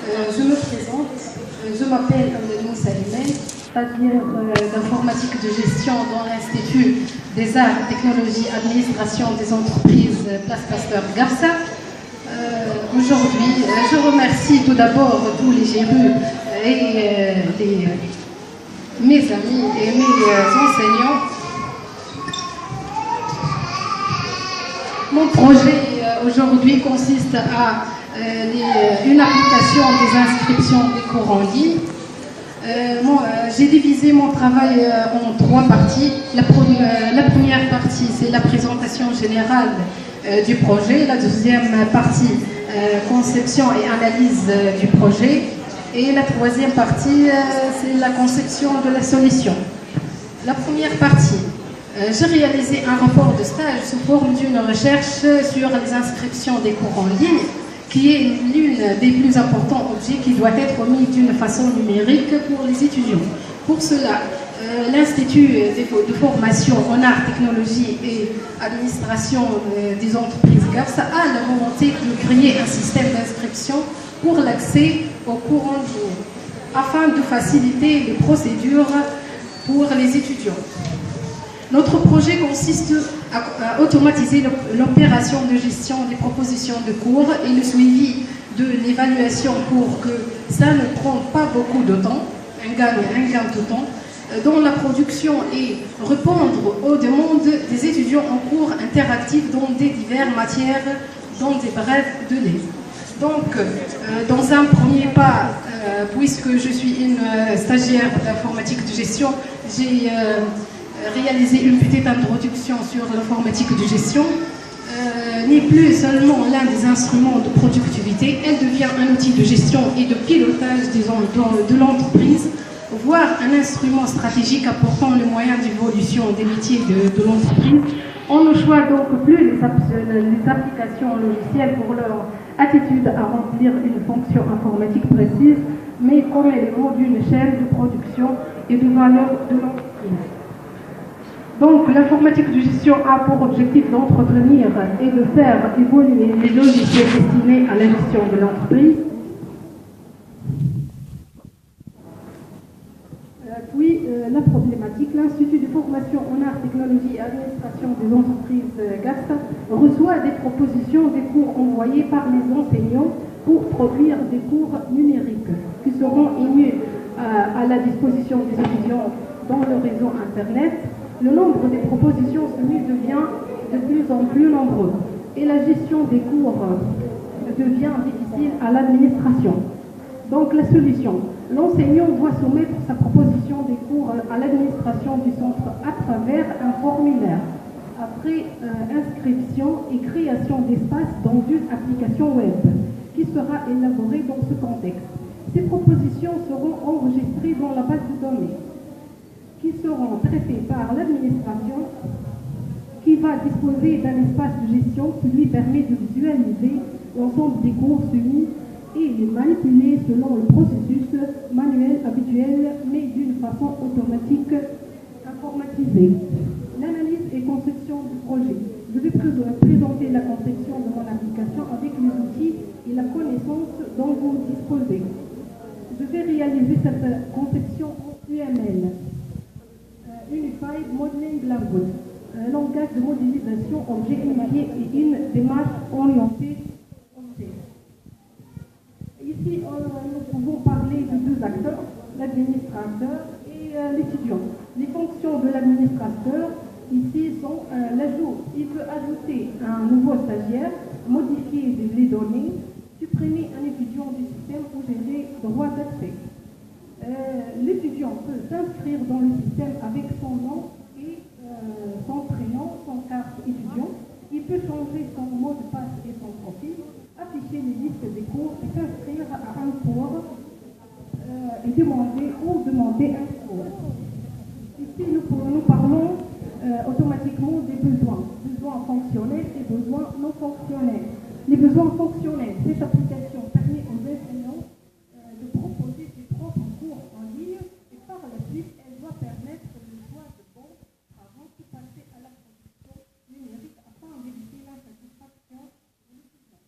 Je me présente, je m'appelle Amdel Salimé, c'est-à-dire d'informatique de gestion dans l'Institut des Arts, Technologies, Administration des entreprises Place Pasteur Garça. Aujourd'hui, je remercie tout d'abord tous les GRU et mes amis et mes enseignants. Mon projet aujourd'hui consiste à une application des inscriptions des cours en ligne. J'ai divisé mon travail en trois parties. La première partie, c'est la présentation générale du projet. La deuxième partie, conception et analyse du projet. Et la troisième partie, c'est la conception de la solution. La première partie, j'ai réalisé un rapport de stage sous forme d'une recherche sur les inscriptions des cours en ligne, qui est l'une des plus importants objets qui doit être mis d'une façon numérique pour les étudiants. Pour cela, l'Institut de formation en art, technologie et administration des entreprises Garça a la volonté de créer un système d'inscription pour l'accès aux cours en ligne, afin de faciliter les procédures pour les étudiants. Notre projet consiste à automatiser l'opération de gestion des propositions de cours et le suivi de l'évaluation pour que ça ne prenne pas beaucoup de temps, un gain de temps, dans la production et répondre aux demandes des étudiants en cours interactifs dans des diverses matières, dans des brèves de livres. Donc, dans un premier pas, puisque je suis une stagiaire d'informatique de gestion, j'ai réaliser une petite introduction sur l'informatique de gestion n'est plus seulement l'un des instruments de productivité, elle devient un outil de gestion et de pilotage de l'entreprise, voire un instrument stratégique apportant les moyens d'évolution des métiers de l'entreprise. On ne choisit donc plus les applications logicielles pour leur attitude à remplir une fonction informatique précise, mais comme élément d'une chaîne de production et de valeur de l'entreprise. Donc, l'informatique de gestion a pour objectif d'entretenir et de faire évoluer les logiciels destinés à la gestion de l'entreprise. Puis, la problématique, l'Institut de formation en art, technologie et administration des entreprises Garça reçoit des propositions des cours envoyés par les enseignants pour produire des cours numériques qui seront mis à la disposition des étudiants dans le réseau Internet. Le nombre des propositions soumises devient de plus en plus nombreux et la gestion des cours devient difficile à l'administration. Donc la solution, l'enseignant doit soumettre sa proposition des cours à l'administration du centre à travers un formulaire. Après inscription et création d'espace dans une application web qui sera élaborée dans ce contexte. Ces propositions seront enregistrées dans la base de données, qui seront traités par l'administration, qui va disposer d'un espace de gestion qui lui permet de visualiser l'ensemble des cours soumis et les manipuler selon le processus manuel habituel, mais d'une façon automatique informatisée. L'analyse et conception du projet. Je vais présenter la conception de mon application avec les outils et la connaissance dont vous disposez. Je vais réaliser cette conception en UML. Unified Modeling Language, un langage de modélisation objet unifié et une démarche orientée objet. Ici, nous pouvons parler de deux acteurs, l'administrateur et l'étudiant. Les fonctions de l'administrateur, ici, sont l'ajout. Il peut ajouter un nouveau stagiaire, modifier les données, supprimer un étudiant du système ou gérer droit d'accès. L'étudiant peut s'inscrire dans le système avec son nom et son prénom, son carte étudiant. Il peut changer son mot de passe et son profil, afficher les listes des cours et s'inscrire à un cours et demander un cours. Ici, nous parlons automatiquement des besoins fonctionnels et besoins non fonctionnels. Les besoins fonctionnels, cette application permet aux enseignants de proposer ses propres cours en ligne et par la suite, elle doit permettre le choix de bons avant de passer à la production numérique afin d'éviter l'insatisfaction de l'étudiant.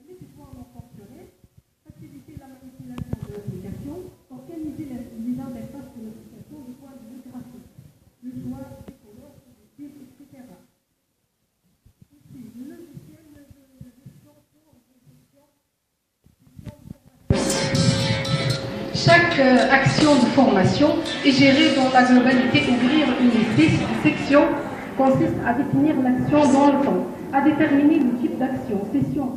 Les besoins non fonctionnels, Chaque action de formation est gérée dans la globalité. Ouvrir une section consiste à définir l'action dans le temps, à déterminer le type d'action, session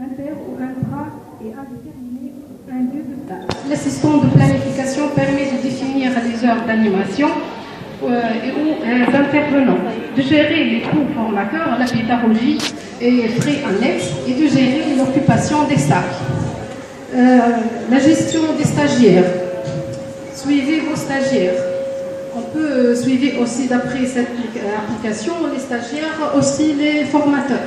inter ou intra, et à déterminer un lieu de stage. L'assistant de planification permet de définir les heures d'animation ou d'intervenants, de gérer les cours formateurs, la pédagogie et frais annexes, et de gérer l'occupation des sacs. La gestion des stagiaires. Suivez vos stagiaires. On peut suivre aussi d'après cette application les stagiaires, aussi les formateurs.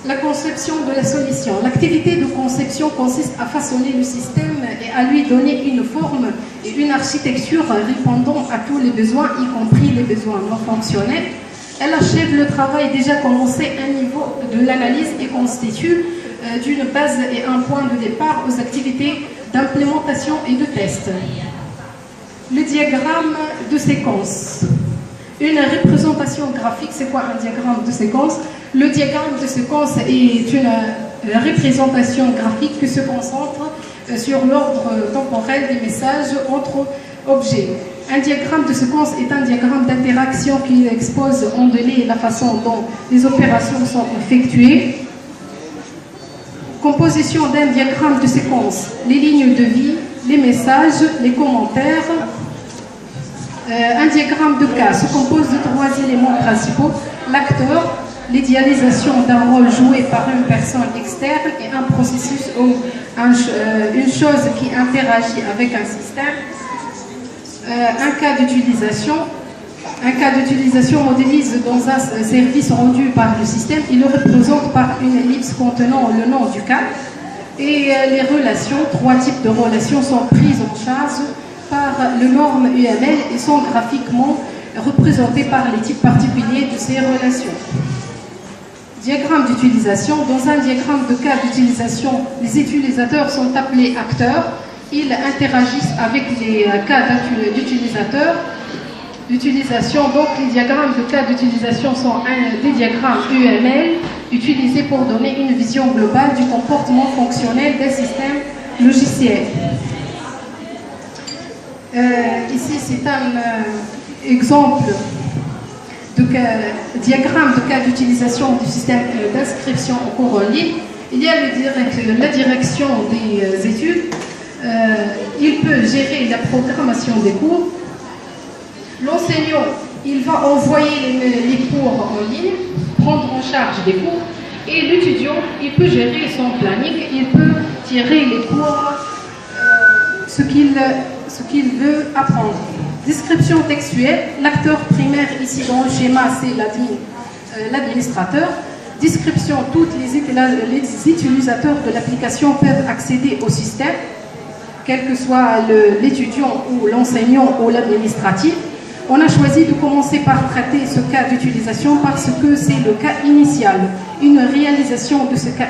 La conception de la solution. L'activité de conception consiste à façonner le système et à lui donner une forme et une architecture répondant à tous les besoins, y compris les besoins non fonctionnels. Elle achève le travail déjà commencé à un niveau de l'analyse et constitue d'une base et un point de départ aux activités d'implémentation et de test. Le diagramme de séquence. Une représentation graphique, c'est quoi un diagramme de séquence? Le diagramme de séquence est une représentation graphique qui se concentre sur l'ordre temporel des messages entre objets. Un diagramme de séquence est un diagramme d'interaction qui expose en données la façon dont les opérations sont effectuées. Composition d'un diagramme de séquence. Les lignes de vie, les messages, les commentaires. Un diagramme de cas se compose de 3 éléments principaux. L'acteur, l'idéalisation d'un rôle joué par une personne externe et un processus ou une chose qui interagit avec un système. Un cas d'utilisation. Un cas d'utilisation modélise dans un service rendu par le système. Il le représente par une ellipse contenant le nom du cas. Et les relations, 3 types de relations sont prises en charge par le norme UML et sont graphiquement représentées par les types particuliers de ces relations. Diagramme d'utilisation. Dans un diagramme de cas d'utilisation, les utilisateurs sont appelés acteurs. Ils interagissent avec les cas d'utilisation. Donc, les diagrammes de cas d'utilisation sont des diagrammes UML utilisés pour donner une vision globale du comportement fonctionnel des systèmes logiciels. Ici, c'est un exemple de diagramme de cas d'utilisation du système d'inscription au cours en ligne. Il y a la direction des études. Il peut gérer la programmation des cours. L'enseignant, il va envoyer les cours en ligne, prendre en charge des cours. Et l'étudiant, il peut gérer son planning, il peut tirer les cours, ce qu'il veut apprendre. Description textuelle. L'acteur primaire, ici dans le schéma, c'est l'administrateur. Description. Tous les utilisateurs de l'application peuvent accéder au système, quel que soit l'étudiant ou l'enseignant ou l'administratif. On a choisi de commencer par traiter ce cas d'utilisation parce que c'est le cas initial. Une réalisation de ce cas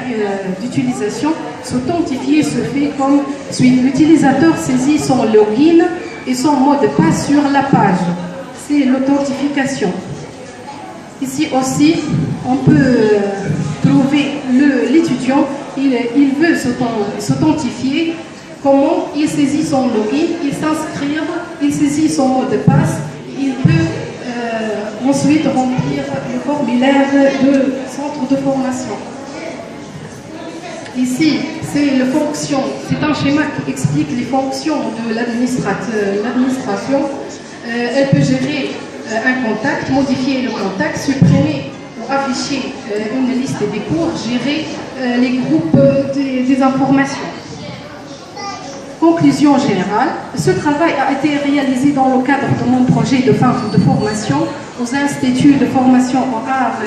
d'utilisation, s'authentifier se fait comme suit. L'utilisateur saisit son login et son mot de passe sur la page. C'est l'authentification. Ici aussi, on peut trouver l'étudiant, il veut s'authentifier. Comment? Il saisit son login, il s'inscrit, il saisit son mot de passe. Il peut ensuite remplir le formulaire de centre de formation. Ici, c'est le fonction. C'est un schéma qui explique les fonctions de l'administration. Elle peut gérer un contact, modifier le contact, supprimer ou afficher une liste des cours, gérer les groupes des informations. Conclusion générale, ce travail a été réalisé dans le cadre de mon projet de fin de formation aux instituts de formation en arts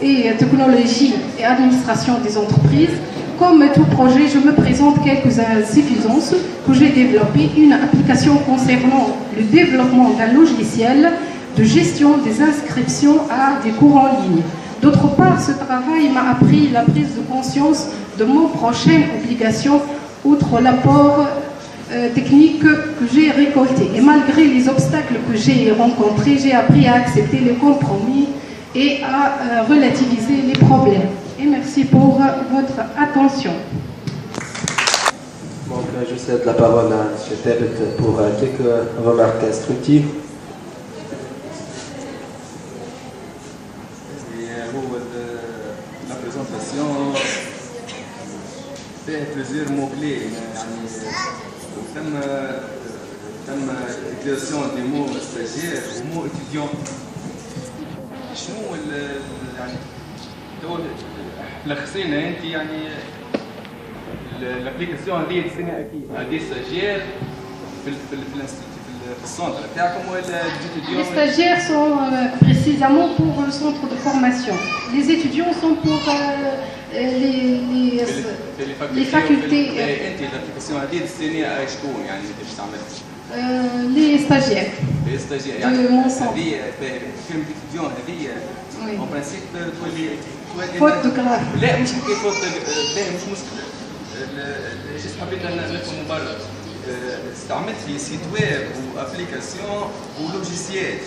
et technologie et administration des entreprises. Comme tout projet, je me présente quelques insuffisances que j'ai développées. Une application concernant le développement d'un logiciel de gestion des inscriptions à des cours en ligne. D'autre part, ce travail m'a appris la prise de conscience de mon prochaine obligation, outre l'apport technique que j'ai récolté. Et malgré les obstacles que j'ai rencontrés, j'ai appris à accepter les compromis et à relativiser les problèmes. Et merci pour votre attention. Donc, Je cède la parole à M. Tebet pour quelques remarques instructives. La présentation فيها plusieurs mots-clés يعني تم utilisation des mots stagiaire ومو étudiant. شنو يعني تو لخصينا انت يعني الابليكاسيون هذه تسمى اكيد هذه ستاجير في السونتر تاعكم ولا étudiants? Les stagiaires sont précisément pour le centre de formation. Les étudiants sont pour les facultés. انت الابليكاسيون هذه تسمى شكون يعني باش تعملها؟ Les stagiaires. Les stagiaires de mon centre. هذه كلمة étudiant هذه en principe تولي faute de grave. لا مش حكاية فوت باهي مش مشكلة. شو حبيت نفهم برا استعملت في سيت ويب وابليكاسيون ولوجيسيال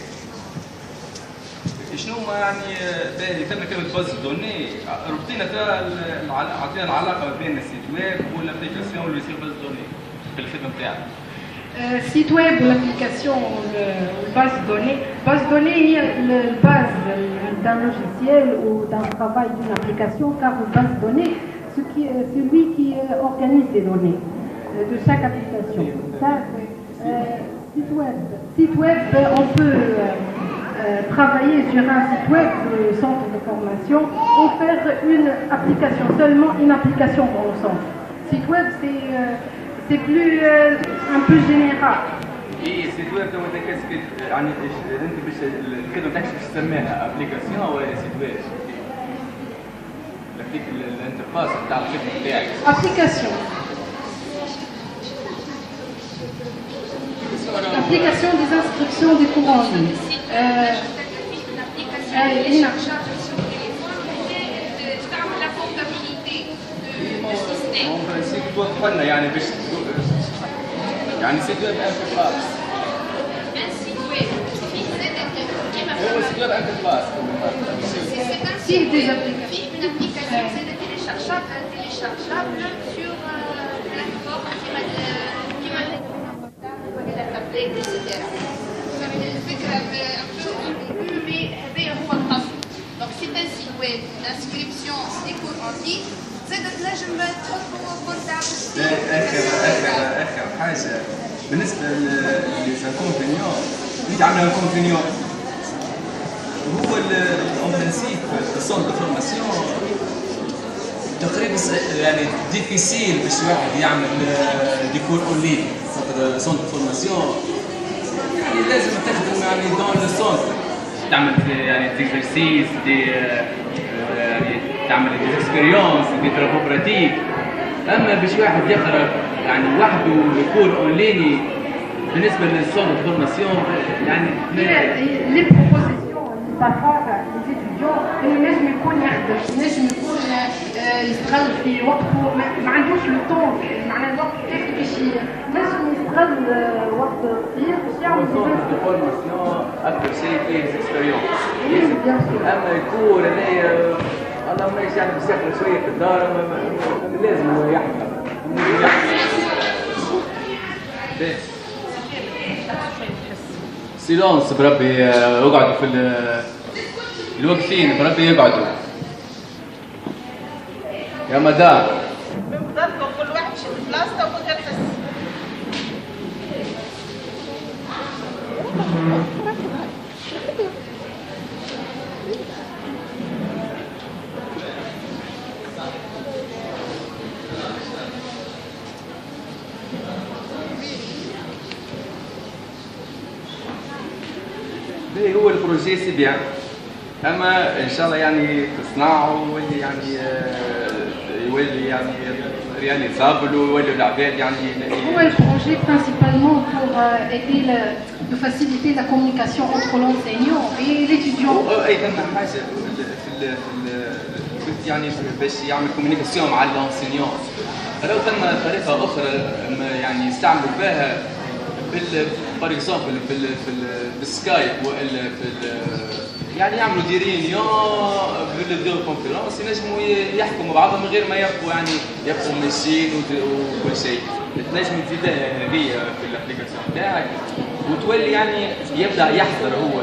شنو ما يعني باهي ذكرنا كلمة باز دوني ربطينا عطينا العلاقة بين السيت ويب والابليكاسيون واللوجيسيال باز دوني في الخدمة بتاعك. Site web ou l'application base de données. Base de données est la base d'un logiciel ou d'un travail d'une application, car une base de données, c'est lui qui organise les données de chaque application. Ça, site web, on peut travailler sur un site web de centre de formation ou faire une application, seulement une application pour le centre. Site web, c'est plus un peu général. اي سيت ويب تو انت كاسكت يعني انت باش الخدمه بتاعك باش تسميها ابليكاسيون ولا سيت ويب؟ الانترفاس بتاع الخدمه بتاعك. Application. L'application des inscriptions des cours en ligne. توضح لنا يعني باش يعني سيت ويب انترفاس. هو سيت ويب انترفاس. C'est des applications. Une application, c'est téléchargeable sur la plateforme qui m'a la tablette, etc. الفكرة un peu mais هذا هو القصد. Donc c'est un site web d'inscription des cours en ligne. زادت نجم تحطوا كونتاكت. اخر حاجه بالنسبه للكونفينيون انت عامله كونفينيون هو اون برانسيب السونتر دو فورماسيون تقريبا يعني ديفيسيل باش واحد يعمل ديكور اون لين خاطر سونتر دو فورماسيون يعني لازم تخدم يعني دون لو سونتر تعمل يعني ديكزرسيس دي تعمل دي اكسبيريونس دي ترافو براتيك اما باش واحد يقرا يعني وحده يكون اونلايني بالنسبه للسونتر دو فورماسيون يعني لي بروبوزيسيون اللي دارها لي ستوديون انه نجم يكون يخدم نجم يكون يستغل في وقته ما عندوش لو طون معناها الوقت كيف باش نجم يستغل وقت قصير باش يعمل دو فورماسيون اكثر شيء فيه اكسبيريونس اما يكون هذايا الله ما يجعل بيسافر شويه في الدار لازم هو يحضر سيلونس بربي اقعدوا في الواقفين بربي يقعدوا يا مدام بمفضلكم كل واحد يشد بلاصته ومن غير حس. هو البروجي سي بيان اما ان شاء الله يعني تصنعه ويولي يعني يولي يعني رياليزابل ويولي العباد يعني هو البروجي principalement pour aider de faciliter la communication entre l'enseignant et l'étudiant. ايضا حاجه في يعني باش يعمل كوميونيكاسيون مع الانسينيون لو ثم طريقه اخرى يعني يستعملوا بها بار اكزومبل بالسكايب والا يعني يعملوا دي ريونيون بالفيديو كونفيرونس ينجموا يحكوا مع بعضهم من غير ما يبقوا يعني يبقوا ماشيين وكل شيء. تنجم تزيدها هذه في الابليكاسيون تاعك وتولي يعني يبدا يحضر هو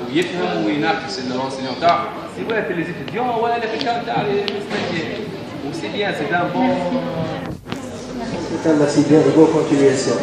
ويفهم ويناقش الرونسيون تاعو سواء في لي ستوديون ولا في الكان تاع لي ستاجير وسي بيان سي ان بون Merci bien et bonne continuation.